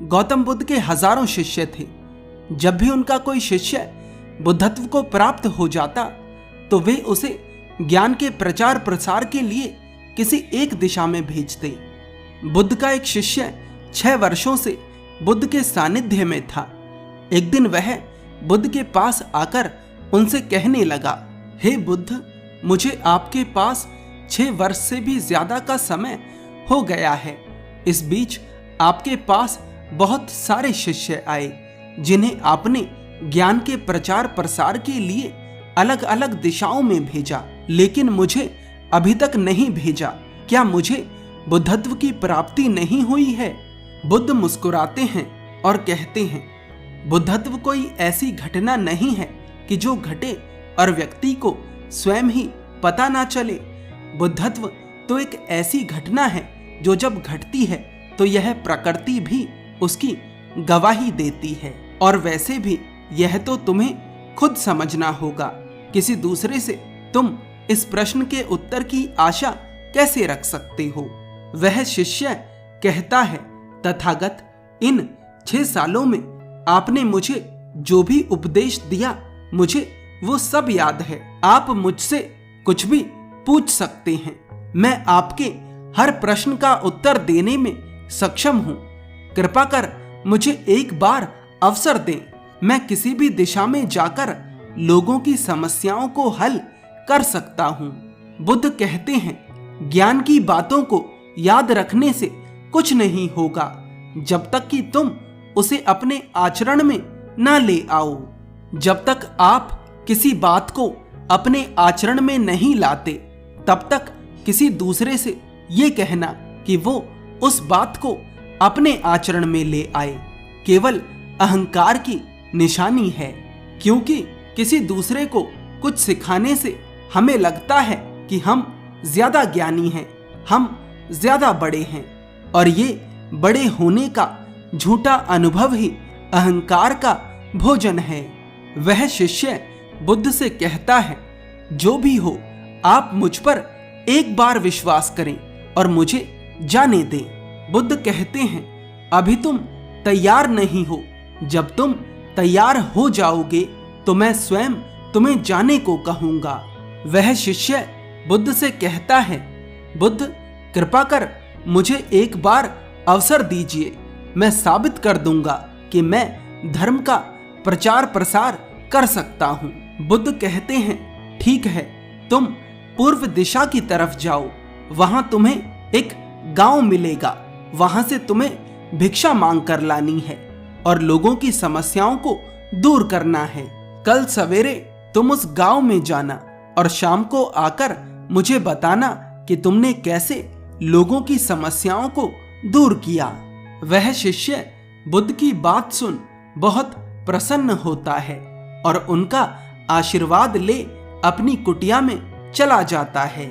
गौतम बुद्ध के हजारों शिष्य थे। जब भी उनका कोई शिष्य बुद्धत्व को प्राप्त हो जाता तो वे उसे ज्ञान के प्रचार प्रसार के लिए किसी एक दिशा में भेजते। बुद्ध का एक शिष्य 6 वर्षों से बुद्ध के सानिध्य में था। एक दिन वह बुद्ध के पास आकर उनसे कहने लगा, हे बुद्ध, मुझे आपके पास 6 वर्ष से भी ज्यादा का समय हो गया है। इस बीच आपके पास बहुत सारे शिष्य आए जिन्हें आपने ज्ञान के प्रचार प्रसार के लिए अलग अलग दिशाओं में भेजा, लेकिन मुझे अभी तक नहीं भेजा। क्या मुझे बुद्धत्व की प्राप्ति नहीं हुई है? बुद्ध मुस्कुराते हैं और कहते हैं, बुद्धत्व कोई ऐसी घटना नहीं है कि जो घटे और व्यक्ति को स्वयं ही पता ना चले। बुद्धत्व तो एक ऐसी घटना है जो जब घटती है तो यह प्रकृति भी उसकी गवाही देती है। और वैसे भी यह तो तुम्हें खुद समझना होगा। किसी दूसरे से तुम इस प्रश्न के उत्तर की आशा कैसे रख सकते हो? वह शिष्य कहता है, तथागत, इन 6 सालों में आपने मुझे जो भी उपदेश दिया मुझे वो सब याद है। आप मुझसे कुछ भी पूछ सकते हैं, मैं आपके हर प्रश्न का उत्तर देने में सक्षम हूं। कृपा कर मुझे एक बार अवसर दें। मैं किसी भी दिशा में जाकर लोगों की समस्याओं को हल कर सकता हूं। बुद्ध कहते हैं, ज्ञान की बातों को याद रखने से कुछ नहीं होगा जब तक कि तुम उसे अपने आचरण में न ले आओ। जब तक आप किसी बात को अपने आचरण में नहीं लाते तब तक किसी दूसरे से ये कहना कि वो उस बात को अपने आचरण में ले आए केवल अहंकार की निशानी है। क्योंकि किसी दूसरे को कुछ सिखाने से हमें लगता है कि हम ज्यादा ज्ञानी हैं, हम ज्यादा बड़े हैं, और ये बड़े होने का झूठा अनुभव ही अहंकार का भोजन है। वह शिष्य बुद्ध से कहता है, जो भी हो आप मुझ पर एक बार विश्वास करें और मुझे जाने दें। बुद्ध कहते हैं, अभी तुम तैयार नहीं हो। जब तुम तैयार हो जाओगे तो मैं स्वयं तुम्हें जाने को कहूंगा। वह शिष्य बुद्ध से कहता है, बुद्ध, कृपा कर मुझे एक बार अवसर दीजिए। मैं साबित कर दूंगा कि मैं धर्म का प्रचार प्रसार कर सकता हूं। बुद्ध कहते हैं, ठीक है, तुम पूर्व दिशा की तरफ जाओ। वहां तुम्हें एक गांव मिलेगा। वहां से तुम्हें भिक्षा मांग कर लानी है और लोगों की समस्याओं को दूर करना है। कल सवेरे तुम उस गांव में जाना और शाम को आकर मुझे बताना कि तुमने कैसे लोगों की समस्याओं को दूर किया। वह शिष्य बुद्ध की बात सुन बहुत प्रसन्न होता है और उनका आशीर्वाद ले अपनी कुटिया में चला जाता है।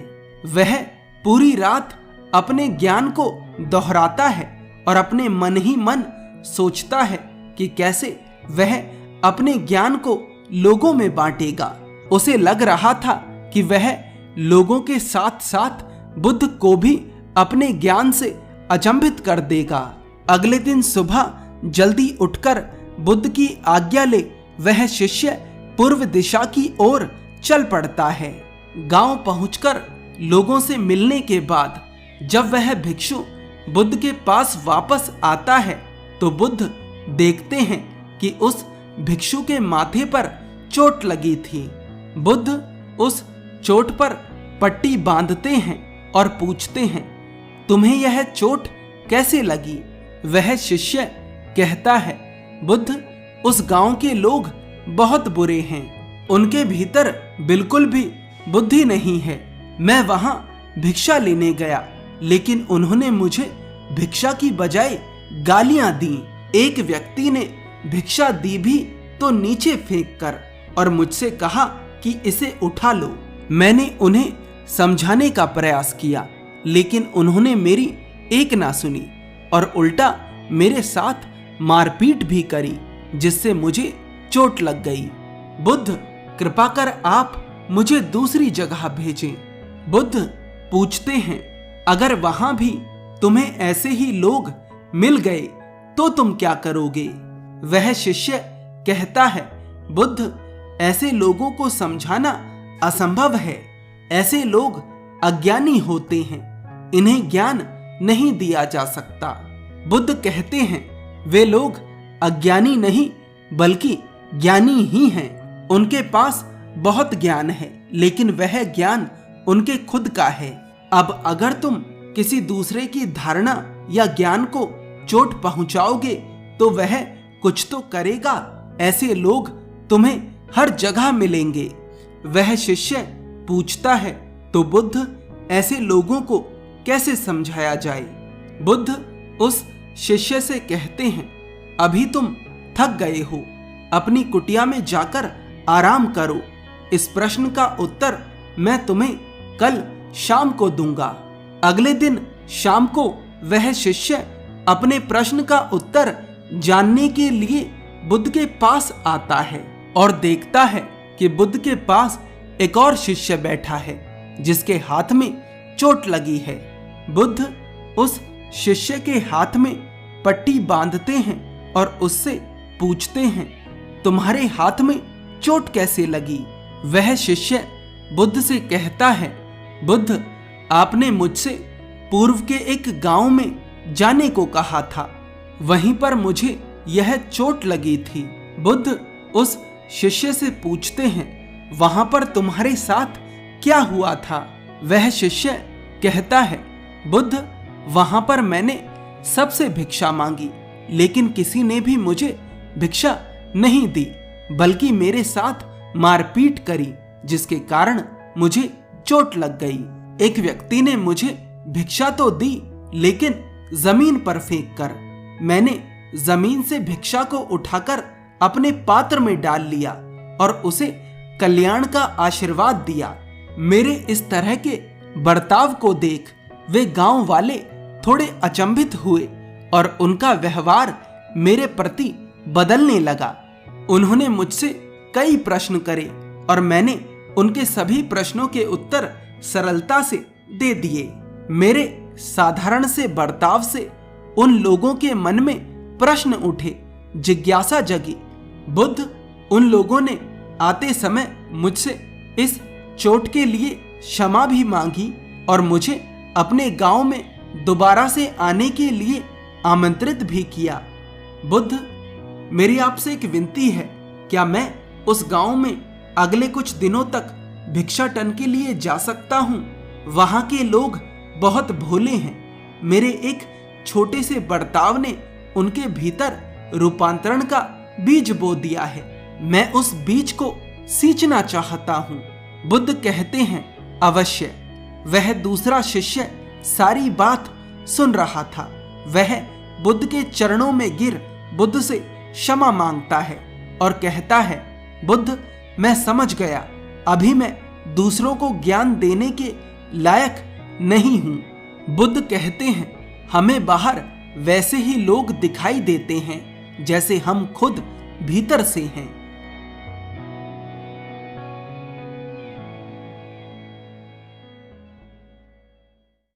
वह पूरी रात अपने ज्ञान को दोहराता है और अपने मन ही मन सोचता है कि कैसे वह अपने ज्ञान को लोगों में बांटेगा। उसे लग रहा था कि वह लोगों के साथ साथ बुद्ध को भी अपने ज्ञान से अचंभित कर देगा। अगले दिन सुबह जल्दी उठकर बुद्ध की आज्ञा ले वह शिष्य पूर्व दिशा की ओर चल पड़ता है। गांव पहुंचकर लोगों से मिलने के बाद जब वह भिक्षु बुद्ध के पास वापस आता है तो बुद्ध देखते हैं कि उस भिक्षु के माथे पर चोट लगी थी। बुद्ध उस चोट पर पट्टी बांधते हैं और पूछते हैं, तुम्हें यह चोट कैसे लगी? वह शिष्य कहता है, बुद्ध, उस गांव के लोग बहुत बुरे हैं। उनके भीतर बिल्कुल भी बुद्धि नहीं है। मैं वहां भिक्षा लेने गया लेकिन उन्होंने मुझे भिक्षा की बजाय गालियां दी। एक व्यक्ति ने भिक्षा दी भी तो नीचे फेंक कर और मुझसे कहा कि इसे उठा लो। मैंने उन्हें समझाने का प्रयास किया लेकिन उन्होंने मेरी एक ना सुनी और उल्टा मेरे साथ मारपीट भी करी जिससे मुझे चोट लग गई। बुद्ध, कृपा कर आप मुझे दूसरी जगह भेजें। बुद्ध पूछते हैं, अगर वहां भी तुम्हें ऐसे ही लोग मिल गए तो तुम क्या करोगे? वह शिष्य कहता है, बुद्ध, ऐसे लोगों को समझाना असंभव है। ऐसे लोग अज्ञानी होते हैं, इन्हें ज्ञान नहीं दिया जा सकता। बुद्ध कहते हैं, वे लोग अज्ञानी नहीं बल्कि ज्ञानी ही हैं। उनके पास बहुत ज्ञान है, लेकिन वह ज्ञान उनके खुद का है। अब अगर तुम किसी दूसरे की धारणा या ज्ञान को चोट पहुंचाओगे तो वह कुछ तो करेगा। ऐसे लोग तुम्हें हर जगह मिलेंगे। वह शिष्य पूछता है, तो बुद्ध, ऐसे लोगों को कैसे समझाया जाए? बुद्ध उस शिष्य से कहते हैं, अभी तुम थक गए हो, अपनी कुटिया में जाकर आराम करो। इस प्रश्न का उत्तर मैं तुम्हें कल शाम को दूंगा। अगले दिन शाम को वह शिष्य अपने प्रश्न का उत्तर जानने के लिए बुद्ध के पास आता है और देखता है कि बुद्ध के पास एक और शिष्य बैठा है जिसके हाथ में चोट लगी है। बुद्ध उस शिष्य के हाथ में पट्टी बांधते हैं और उससे पूछते हैं, तुम्हारे हाथ में चोट कैसे लगी? वह शिष्य बुद्ध से कहता है, बुद्ध, आपने मुझसे पूर्व के एक गांव में जाने को कहा था, वहीं पर मुझे यह चोट लगी थी। बुद्ध उस शिष्य से पूछते हैं, वहां पर तुम्हारे साथ क्या हुआ था? वह शिष्य कहता है, बुद्ध, वहां पर मैंने सबसे भिक्षा मांगी, लेकिन किसी ने भी मुझे भिक्षा नहीं दी, बल्कि मेरे साथ मारपीट करी, जिसके कारण मुझे चोट लग गई। एक व्यक्ति ने मुझे भिक्षा तो दी, लेकिन जमीन पर फेंक कर। मैंने जमीन से भिक्षा को उठाकर अपने पात्र में डाल लिया और उसे कल्याण का आशीर्वाद दिया। मेरे इस तरह के बर्ताव को देख वे गांव वाले थोड़े अचंभित हुए और उनका व्यवहार मेरे प्रति बदलने लगा। उन्होंने मुझसे कई प्रश्न करे और मैंने उनके सभी प्रश्नों के उत्तर सरलता से दे दिए। मेरे साधारण से बर्ताव से उन लोगों के मन में प्रश्न उठे, जिज्ञासा जगी। बुद्ध, उन लोगों ने आते समय मुझसे इस चोट के लिए क्षमा भी मांगी और मुझे अपने गांव में दोबारा से आने के लिए आमंत्रित भी किया। बुद्ध, मेरी आपसे एक विनती है, क्या मैं उस गांव में अगले कुछ दिनों तक भिक्षाटन के लिए जा सकता हूं? वहां के लोग बहुत भोले हैं। मेरे एक छोटे से बर्ताव ने उनके भीतर रूपांतरण का बीज बो दिया है। मैं उस बीज को सींचना चाहता हूं। बुद्ध कहते हैं, अवश्य। वह दूसरा शिष्य सारी बात सुन रहा था। वह बुद्ध के चरणों में गिर बुद्ध से क्षमा मांगता है और कहता है, बुद्ध, मैं समझ गया। अभी मैं दूसरों को ज्ञान देने के लायक नहीं हूं। बुद्ध कहते हैं, हमें बाहर वैसे ही लोग दिखाई देते हैं जैसे हम खुद भीतर से हैं।